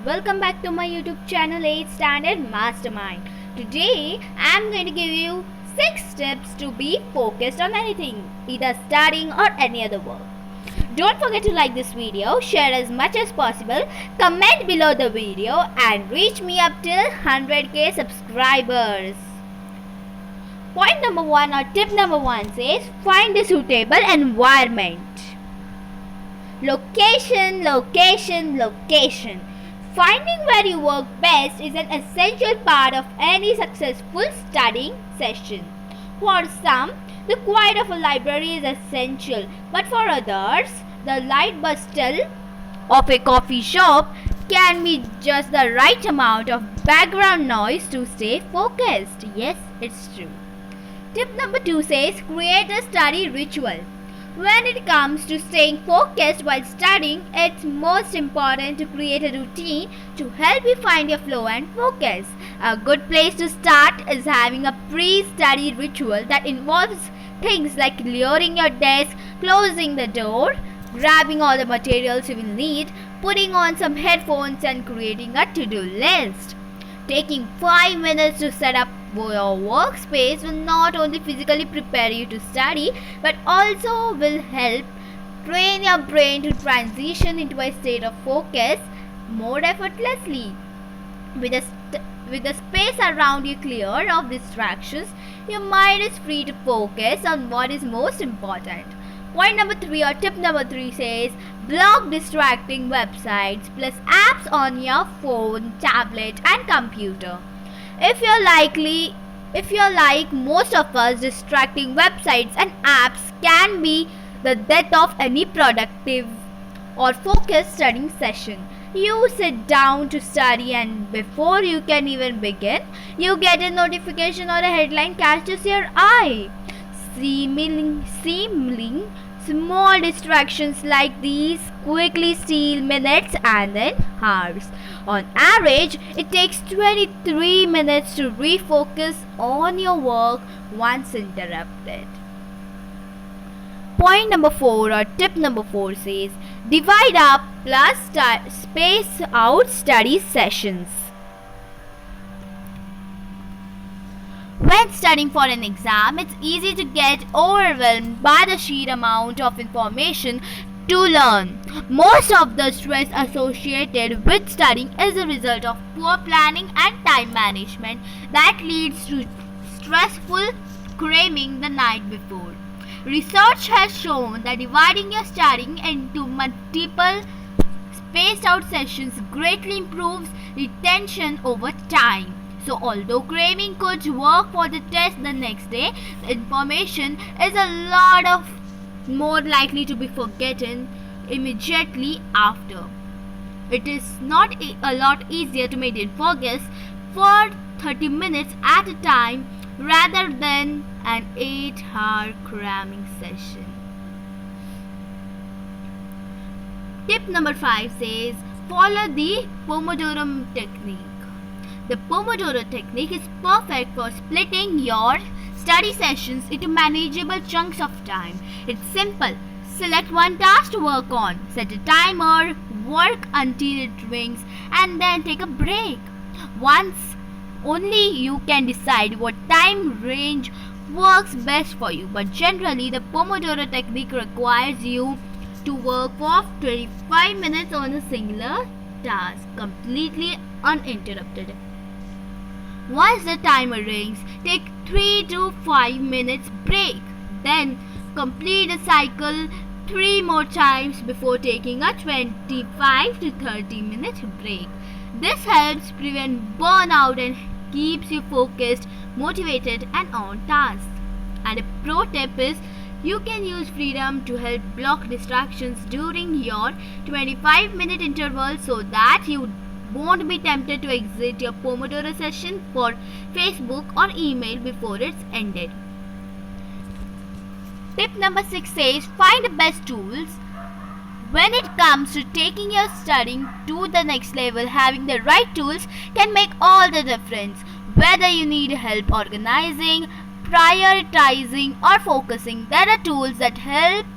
welcome back to my YouTube channel 8th Standard Mastermind. Today I'm going to give you 6 tips to be focused on anything, either studying or any other work. Don't forget to like this video, share as much as possible, comment below the video and reach me up till 100k subscribers. Point number 1 or tip number 1 says find a suitable environment. Location, location, location. Finding where you work best is an essential part of any successful studying session. For some, the quiet of a library is essential, but for others, the light bustle of a coffee shop can be just the right amount of background noise to stay focused. Yes, it's true. Tip number 2 says create a study ritual. When it comes to staying focused while studying, it's most important to create a routine to help you find your flow and focus. A good place to start is having a pre-study ritual that involves things like clearing your desk, closing the door, grabbing all the materials you will need, putting on some headphones and creating a to-do list. Taking 5 minutes to set up your workspace will not only physically prepare you to study but also will help train your brain to transition into a state of focus more effortlessly. With the space around you clear of distractions, your mind is free to focus on what is most important. Point number 3 or tip number 3 says block distracting websites plus apps on your phone, tablet and computer. If you're like most of us, distracting websites and apps can be the death of any productive or focused studying session. You sit down to study and before you can even begin, you get a notification or a headline catches your eye. Seemingly small distractions like these quickly steal minutes and then hours. On average, it takes 23 minutes to refocus on your work once interrupted. Point number 4 or tip number 4 says divide up plus space out study sessions. When studying for an exam, it's easy to get overwhelmed by the sheer amount of information to learn. Most of the stress associated with studying is a result of poor planning and time management that leads to stressful cramming the night before. Research has shown that dividing your studying into multiple spaced out sessions greatly improves retention over time. So although cramming could work for the test the next day, the information is a lot of more likely to be forgotten immediately after. It is not a lot easier to maintain focus for 30 minutes at a time rather than an 8-hour cramming session. Tip number 5 says follow the Pomodoro technique. The Pomodoro technique is perfect for splitting your study sessions into manageable chunks of time. It's simple. Select one task to work on, set a timer, work until it rings, and then take a break. Once only you can decide what time range works best for you, but generally the Pomodoro technique requires you to work for 25 minutes on a singular task, completely uninterrupted. Once the timer rings, take 3 to 5 minutes break. Then complete the cycle 3 more times before taking a 25 to 30 minute break. This helps prevent burnout and keeps you focused, motivated and on task. And a pro tip is you can use freedom to help block distractions during your 25-minute interval so that you won't be tempted to exit your Pomodoro session for Facebook or email before it's ended. Tip number 6 says find the best tools. When it comes to taking your studying to the next level, having the right tools can make all the difference. Whether you need help organizing, prioritizing or focusing, there are tools that help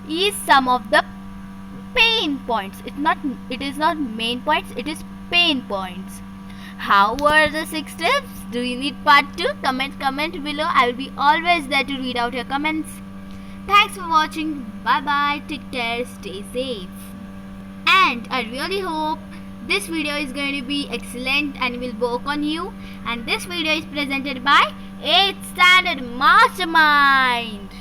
ease some of the pain points. It is not main points, it is pain points. How were the 6 tips? Do you need part 2? Comment below. I will be always there to read out your comments. Thanks for watching. Bye bye. Take care. Stay safe. And I really hope this video is going to be excellent and will work on you. And this video is presented by 8th Standard Mastermind.